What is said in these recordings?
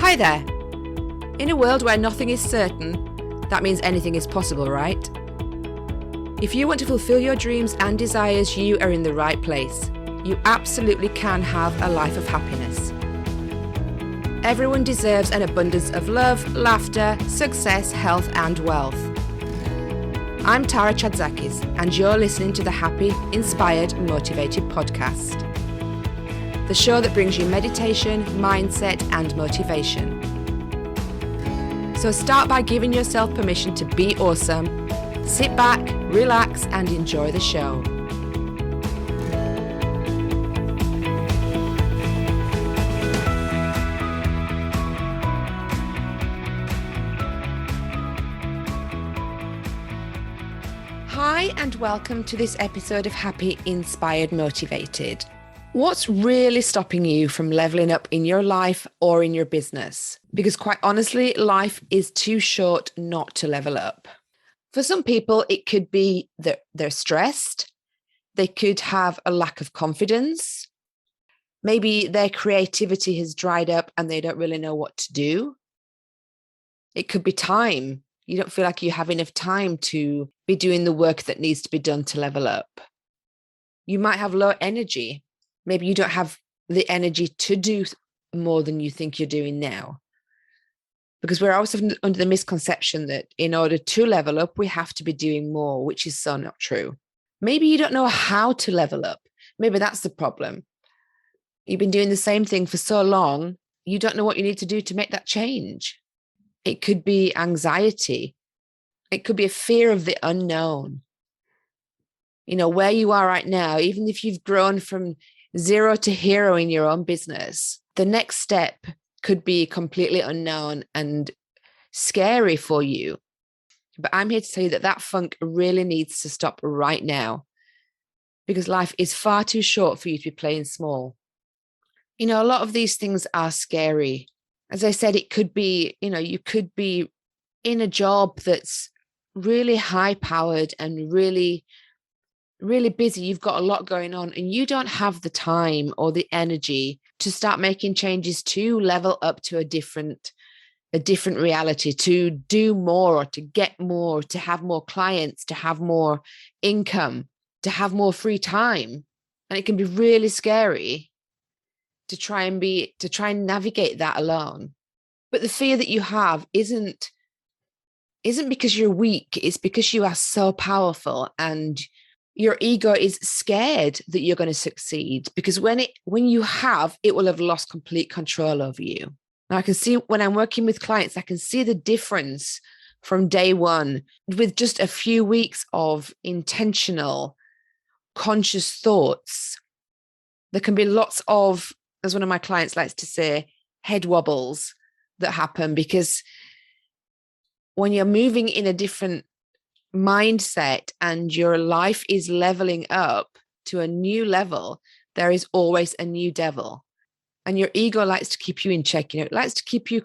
Hi there. In a world where nothing is certain, that means anything is possible, right? If you want to fulfill your dreams and desires, you are in the right place. You absolutely can have a life of happiness. Everyone deserves an abundance of love, laughter, success, health, and wealth. I'm Tara Chadzakis, and you're listening to the Happy, Inspired, Motivated podcast. The show that brings you meditation, mindset, and motivation. So start by giving yourself permission to be awesome. Sit back, relax, and enjoy the show. Hi, and welcome to this episode of Happy, Inspired, Motivated. What's really stopping you from leveling up in your life or in your business? Because quite honestly, life is too short not to level up. For some people, it could be that they're stressed. They could have a lack of confidence. Maybe their creativity has dried up and they don't really know what to do. It could be time. You don't feel like you have enough time to be doing the work that needs to be done to level up. You might have low energy. Maybe you don't have the energy to do more than you think you're doing now. Because we're always under the misconception that in order to level up, we have to be doing more, which is so not true. Maybe you don't know how to level up. Maybe that's the problem. You've been doing the same thing for so long, you don't know what you need to do to make that change. It could be anxiety. It could be a fear of the unknown. You know, where you are right now, even if you've grown from 0 to hero in your own business, the next step could be completely unknown and scary for you. But I'm here to tell you that that funk really needs to stop right now, because life is far too short for you to be playing small. You know, a lot of these things are scary. As I said, it could be, you could be in a job that's really high powered and really busy. You've got a lot going on and you don't have the time or the energy to start making changes to level up to a different reality, to do more or to get more, to have more clients, to have more income, to have more free time. And it can be really scary to try and navigate that alone. But the fear that you have isn't because you're weak. It's because you are so powerful and your ego is scared that you're going to succeed, because when you have, it will have lost complete control over you. Now, I can see when I'm working with clients, I can see the difference from day one with just a few weeks of intentional, conscious thoughts. There can be lots of, as one of my clients likes to say, head wobbles that happen because when you're moving in a different mindset and your life is leveling up to a new level, there is always a new devil. And your ego likes to keep you in check. It likes to keep you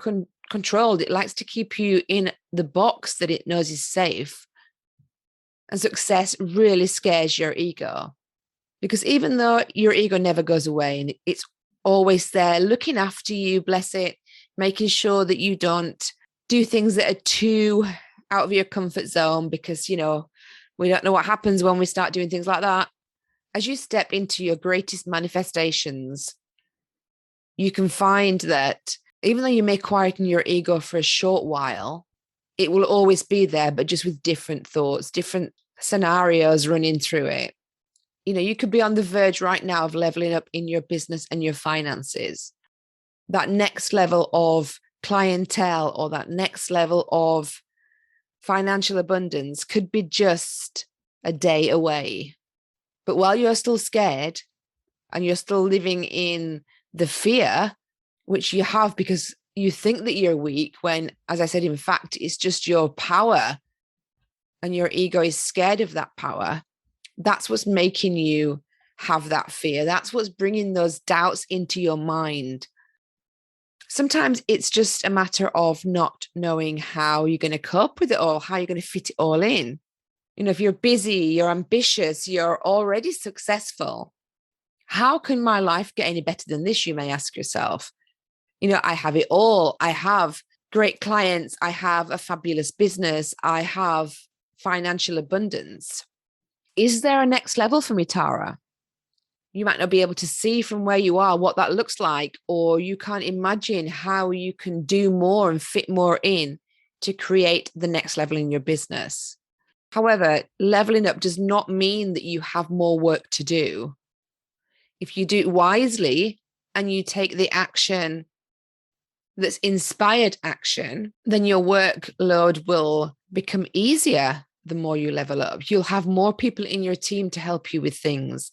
controlled. It likes to keep you in the box that it knows is safe. And success really scares your ego, because even though your ego never goes away and it's always there looking after you, bless it, making sure that you don't do things that are too out of your comfort zone, because, we don't know what happens when we start doing things like that. As you step into your greatest manifestations, you can find that even though you may quieten your ego for a short while, it will always be there, but just with different thoughts, different scenarios running through it. You could be on the verge right now of leveling up in your business and your finances. That next level of clientele or that next level of financial abundance could be just a day away. But while you're still scared and you're still living in the fear, which you have because you think that you're weak, when, as I said, in fact, it's just your power and your ego is scared of that power, that's what's making you have that fear. That's what's bringing those doubts into your mind. Sometimes it's just a matter of not knowing how you're going to cope with it all, how you're going to fit it all in. If you're busy, you're ambitious, you're already successful, how can my life get any better than this, you may ask yourself? I have it all. I have great clients. I have a fabulous business. I have financial abundance. Is there a next level for me, Tara? You might not be able to see from where you are what that looks like, or you can't imagine how you can do more and fit more in to create the next level in your business. However, leveling up does not mean that you have more work to do. If you do it wisely and you take the action that's inspired action, then your workload will become easier the more you level up. You'll have more people in your team to help you with things.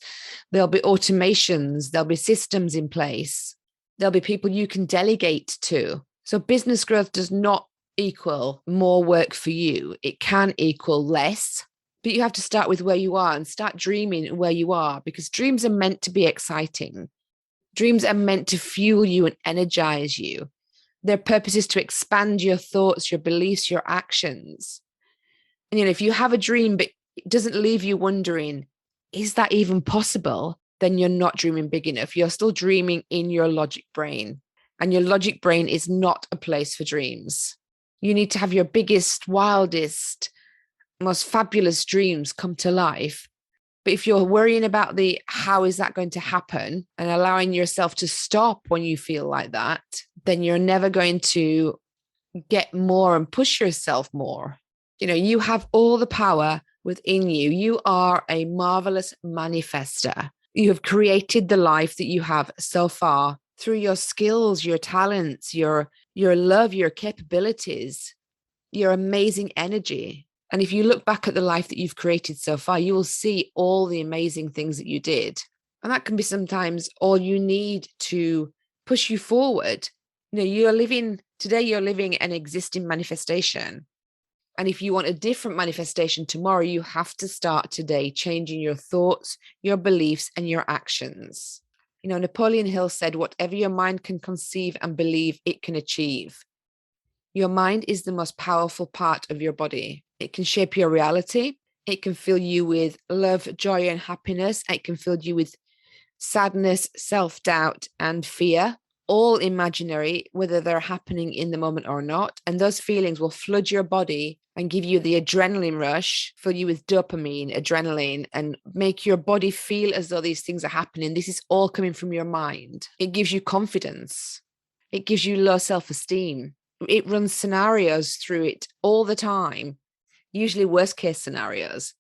There'll be automations, there'll be systems in place, there'll be people you can delegate to. So business growth does not equal more work for you. It can equal less, but you have to start with where you are and start dreaming where you are, because dreams are meant to be exciting. Dreams are meant to fuel you and energize you. Their purpose is to expand your thoughts, your beliefs, your actions. And, if you have a dream, but it doesn't leave you wondering, is that even possible? Then you're not dreaming big enough. You're still dreaming in your logic brain. And your logic brain is not a place for dreams. You need to have your biggest, wildest, most fabulous dreams come to life. But if you're worrying about how is that going to happen and allowing yourself to stop when you feel like that, then you're never going to get more and push yourself more. You have all the power within you. You are a marvelous manifester. You have created the life that you have so far through your skills, your talents, your love, your capabilities, your amazing energy. And if you look back at the life that you've created so far, you will see all the amazing things that you did. And that can be sometimes all you need to push you forward. You're living an existing manifestation. And if you want a different manifestation tomorrow, you have to start today changing your thoughts, your beliefs, and your actions. Napoleon Hill said, whatever your mind can conceive and believe, it can achieve. Your mind is the most powerful part of your body. It can shape your reality. It can fill you with love, joy, and happiness. It can fill you with sadness, self-doubt, and fear, all imaginary, whether they're happening in the moment or not. And those feelings will flood your body and give you the adrenaline rush, fill you with dopamine, adrenaline, and make your body feel as though these things are happening. This is all coming from your mind. It gives you confidence. It gives you low self-esteem. It runs scenarios through it all the time, usually worst case scenarios,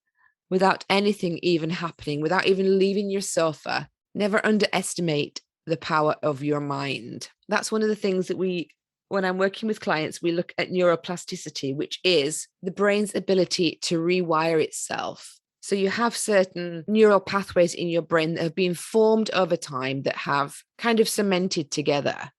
without anything even happening, without even leaving your sofa. Never underestimate the power of your mind. That's one of the things that when I'm working with clients, we look at neuroplasticity, which is the brain's ability to rewire itself. So you have certain neural pathways in your brain that have been formed over time that have kind of cemented together.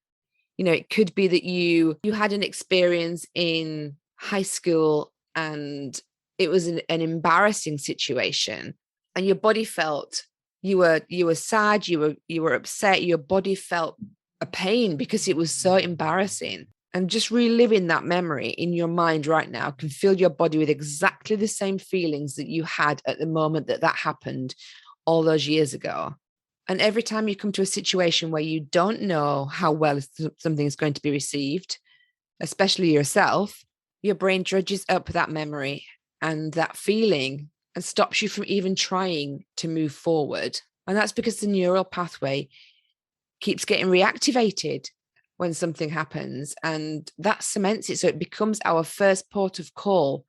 It could be that you had an experience in high school and it was an embarrassing situation, and your body felt you were sad, you were upset, your body felt a pain because it was so embarrassing. And just reliving that memory in your mind right now can fill your body with exactly the same feelings that you had at the moment that happened all those years ago. And every time you come to a situation where you don't know how well something is going to be received, especially yourself, your brain dredges up that memory and that feeling and stops you from even trying to move forward. And that's because the neural pathway keeps getting reactivated when something happens, and that cements it. So it becomes our first port of call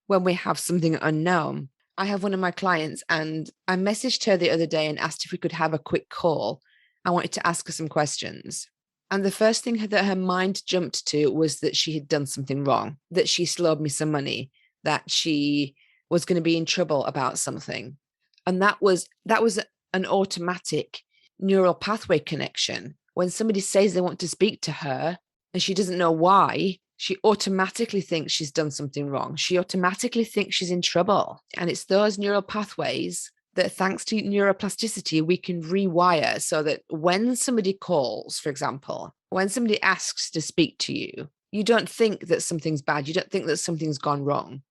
when we have something unknown. I have one of my clients and I messaged her the other day and asked if we could have a quick call. I wanted to ask her some questions. And the first thing that her mind jumped to was that she had done something wrong, that she slowed me some money, that she was going to be in trouble about something. And that was an automatic neural pathway connection. When somebody says they want to speak to her and she doesn't know why, she automatically thinks she's done something wrong. She automatically thinks she's in trouble. And it's those neural pathways that, thanks to neuroplasticity, we can rewire so that when somebody calls, for example, when somebody asks to speak to you, you don't think that something's bad. You don't think that something's gone wrong.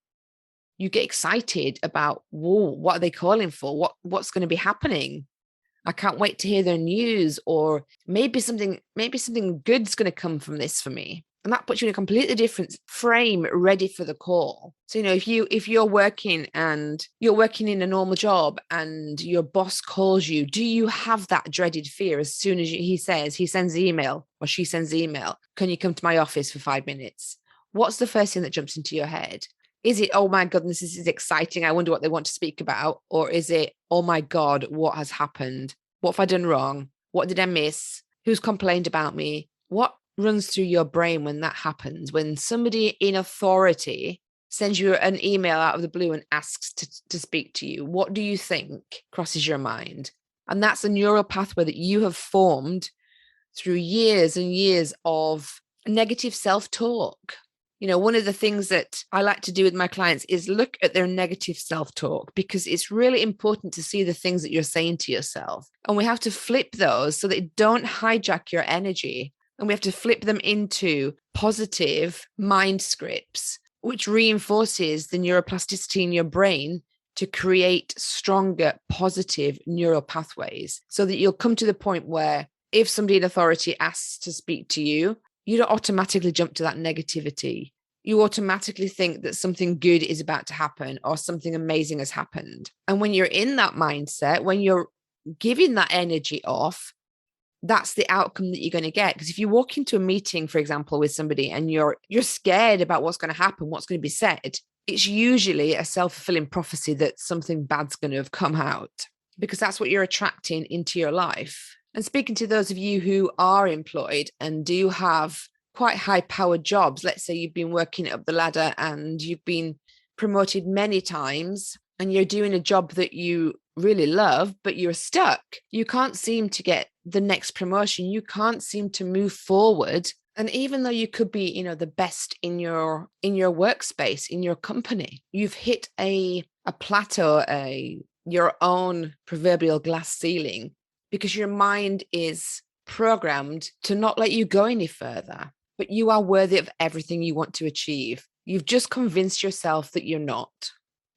You get excited about, whoa, what are they calling for? What's going to be happening? I can't wait to hear their news, or maybe something good's going to come from this for me. And that puts you in a completely different frame, ready for the call. So, if you're working in a normal job and your boss calls you, do you have that dreaded fear as soon as he sends the email or she sends the email, can you come to my office for 5 minutes? What's the first thing that jumps into your head? Is it, oh my goodness, this is exciting, I wonder what they want to speak about? Or is it, oh my God, what has happened? What have I done wrong? What did I miss? Who's complained about me? What runs through your brain when that happens? When somebody in authority sends you an email out of the blue and asks to speak to you, what do you think crosses your mind? And that's a neural pathway that you have formed through years and years of negative self-talk. One of the things that I like to do with my clients is look at their negative self-talk, because it's really important to see the things that you're saying to yourself. And we have to flip those so they don't hijack your energy. And we have to flip them into positive mind scripts, which reinforces the neuroplasticity in your brain to create stronger, positive neural pathways, so that you'll come to the point where if somebody in authority asks to speak to you, you don't automatically jump to that negativity. You automatically think that something good is about to happen or something amazing has happened. And when you're in that mindset, when you're giving that energy off, that's the outcome that you're going to get. Because if you walk into a meeting, for example, with somebody and you're scared about what's going to happen, what's going to be said, it's usually a self-fulfilling prophecy that something bad's going to have come out, because that's what you're attracting into your life. And speaking to those of you who are employed and do have quite high-powered jobs, let's say you've been working up the ladder and you've been promoted many times and you're doing a job that you really love, but you're stuck. You can't seem to get the next promotion. You can't seem to move forward. And even though you could be, the best in your workspace, in your company, you've hit a plateau, your own proverbial glass ceiling, because your mind is programmed to not let you go any further. But you are worthy of everything you want to achieve. You've just convinced yourself that you're not.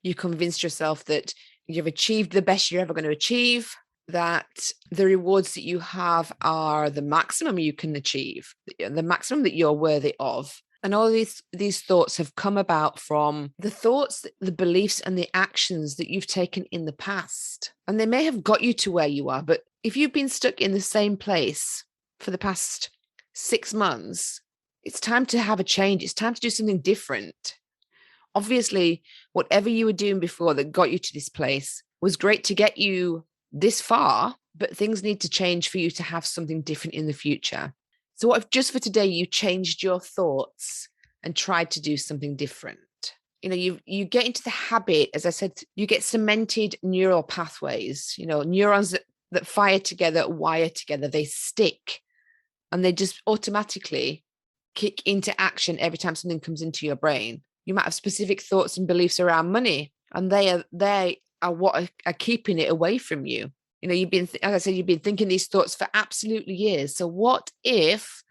You convinced yourself that you've achieved the best you're ever going to achieve, that the rewards that you have are the maximum you can achieve, the maximum that you're worthy of. And all these thoughts have come about from the thoughts, the beliefs, and the actions that you've taken in the past. And they may have got you to where you are, but if you've been stuck in the same place for the past 6 months, it's time to have a change. It's time to do something different. Obviously, whatever you were doing before that got you to this place was great to get you this far, but things need to change for you to have something different in the future. So what if just for today you changed your thoughts and tried to do something different? You get into the habit, as I said, you get cemented neural pathways, neurons that fire together, wire together, they stick, and they just automatically kick into action every time something comes into your brain. You might have specific thoughts and beliefs around money, and they are what are keeping it away from you. You've been, as I said, you've been thinking these thoughts for absolutely years. So what if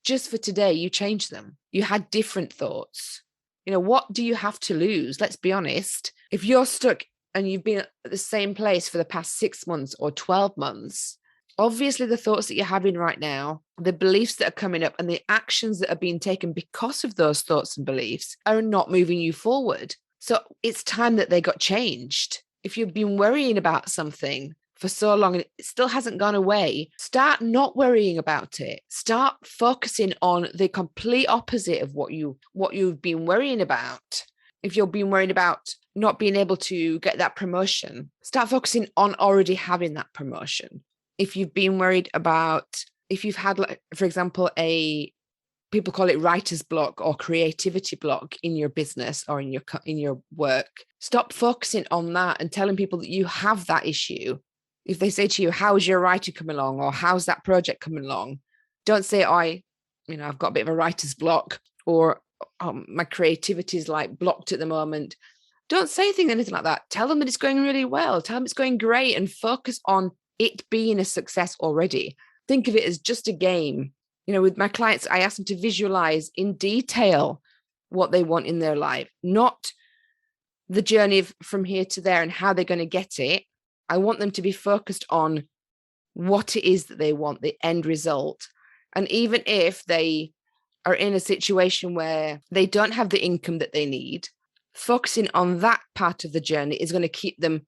just for today you change them? You had different thoughts. What do you have to lose? Let's be honest. If you're stuck and you've been at the same place for the past 6 months or 12 months, obviously the thoughts that you're having right now, the beliefs that are coming up, and the actions that are being taken because of those thoughts and beliefs are not moving you forward. So it's time that they got changed. If you've been worrying about something for so long and it still hasn't gone away, start not worrying about it. Start focusing on the complete opposite of what you've been worrying about. If you've been worried about not being able to get that promotion, start focusing on already having that promotion. If you've been worried about, if you've had, like, for example, people call it writer's block or creativity block in your business or in your work, stop focusing on that and telling people that you have that issue. If they say to you, how's your writing coming along, or how's that project coming along, don't say, I've got a bit of a writer's block, or my creativity is like blocked at the moment. Don't say anything like that. Tell them that it's going really well. Tell them it's going great, and focus on it being a success already. Think of it as just a game. With my clients, I ask them to visualize in detail what they want in their life, not the journey from here to there and how they're going to get it. I want them to be focused on what it is that they want, the end result. And even if they are in a situation where they don't have the income that they need, focusing on that part of the journey is going to keep them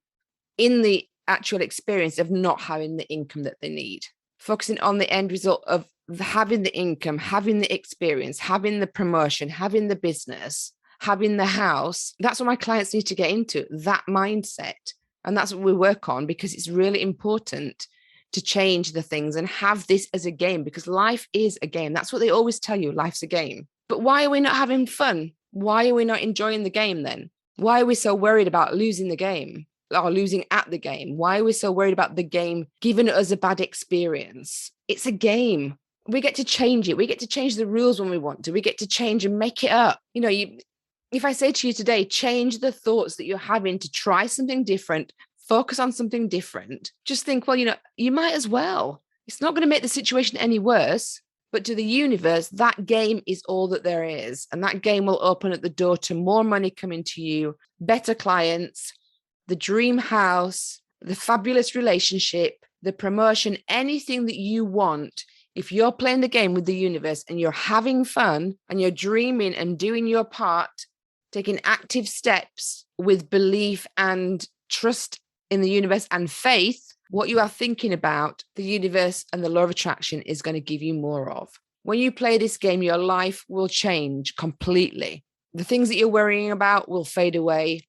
in the actual experience of not having the income that they need. Focusing on the end result of having the income, having the experience, having the promotion, having the business, having the house. That's what my clients need to get into, that mindset. And that's what we work on, because it's really important to change the things and have this as a game, because life is a game. That's what they always tell you, life's a game. But why are we not having fun? Why are we not enjoying the game then? Why are we so worried about losing the game or losing at the game? Why are we so worried about the game giving us a bad experience? It's a game. We get to change it. We get to change the rules when we want to. We get to change and make it up. If I say to you today, change the thoughts that you're having to try something different, focus on something different, just think, well, you might as well. It's not going to make the situation any worse. But to the universe, that game is all that there is. And that game will open up the door to more money coming to you, better clients, the dream house, the fabulous relationship, the promotion, anything that you want. If you're playing the game with the universe and you're having fun and you're dreaming and doing your part, taking active steps with belief and trust in the universe and faith, what you are thinking about, the universe and the law of attraction is going to give you more of. When you play this game, your life will change completely. The things that you're worrying about will fade away.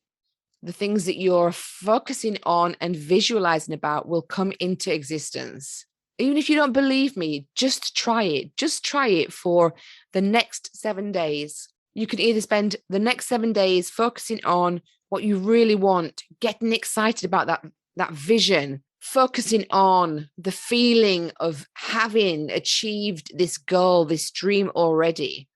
The things that you're focusing on and visualizing about will come into existence. Even if you don't believe me, just try it. Just try it for the next 7 days. You could either spend the next 7 days focusing on what you really want, getting excited about that vision, focusing on the feeling of having achieved this goal, this dream already.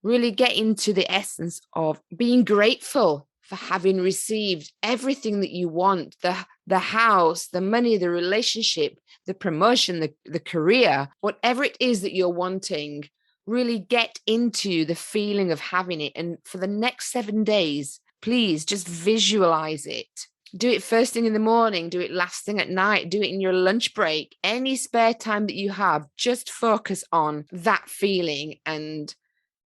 Really get into the essence of being grateful for having received everything that you want, the house, the money, the relationship, the promotion, the career, whatever it is that you're wanting. Really get into the feeling of having it. And for the next 7 days, please just visualize it. Do it first thing in the morning, do it last thing at night, do it in your lunch break, any spare time that you have, just focus on that feeling. And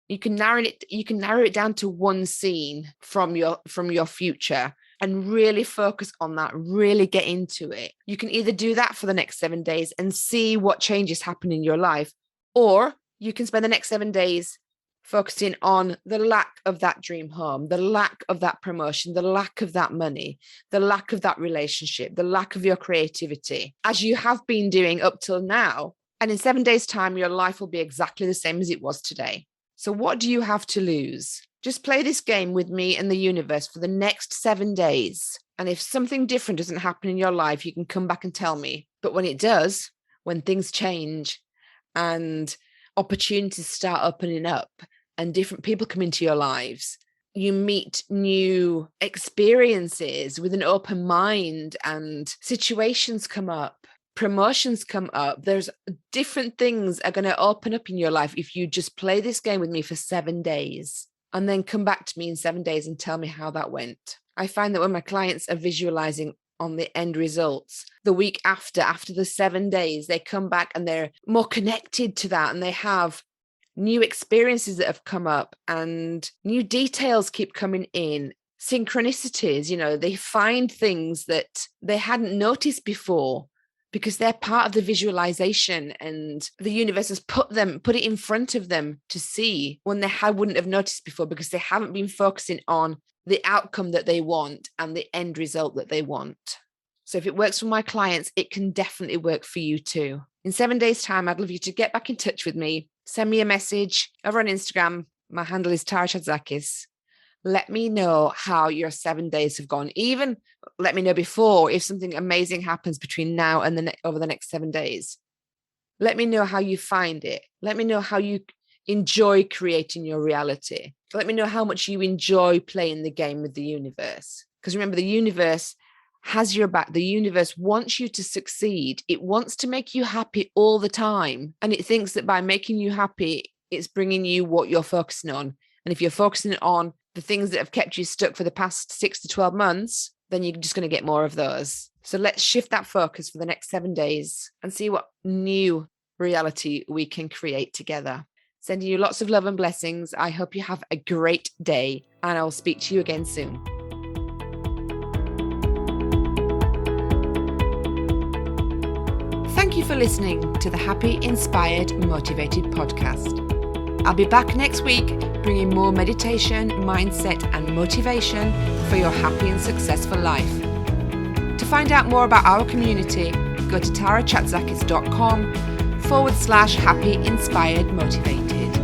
you can narrow it down to one scene from your future and really focus on that, really get into it. You can either do that for the next 7 days and see what changes happen in your life, or you can spend the next 7 days focusing on the lack of that dream home, the lack of that promotion, the lack of that money, the lack of that relationship, the lack of your creativity, as you have been doing up till now. And in 7 days' time, your life will be exactly the same as it was today. So what do you have to lose? Just play this game with me and the universe for the next 7 days. And if something different doesn't happen in your life, you can come back and tell me. But when it does, when things change and opportunities start opening up and different people come into your lives, you meet new experiences with an open mind and situations come up, promotions come up. There's different things are going to open up in your life if you just play this game with me for 7 days and then come back to me in 7 days and tell me how that went. I find that when my clients are visualizing on the end results, the week after the 7 days, they come back and they're more connected to that, and they have new experiences that have come up and new details keep coming in, synchronicities, they find things that they hadn't noticed before because they're part of the visualization, and the universe has put it in front of them to see when they wouldn't have noticed before because they haven't been focusing on the outcome that they want and the end result that they want. So if it works for my clients, it can definitely work for you too. In 7 days' time, I'd love you to get back in touch with me. Send me a message over on Instagram. My handle is Tara Chadzakis. Let me know how your 7 days have gone. Even let me know before if something amazing happens between now and over the next 7 days. Let me know how you find it. Let me know how you enjoy creating your reality. Let me know how much you enjoy playing the game with the universe. Because remember, the universe has your back. The universe wants you to succeed. It wants to make you happy all the time. And it thinks that by making you happy, it's bringing you what you're focusing on. And if you're focusing on the things that have kept you stuck for the past 6 to 12 months, then you're just going to get more of those. So let's shift that focus for the next 7 days and see what new reality we can create together. Sending you lots of love and blessings. I hope you have a great day, and I'll speak to you again soon. Thank you for listening to the Happy, Inspired, Motivated podcast. I'll be back next week bringing more meditation, mindset, and motivation for your happy and successful life. To find out more about our community, go to tarachatzakis.com/happy, inspired, motivated.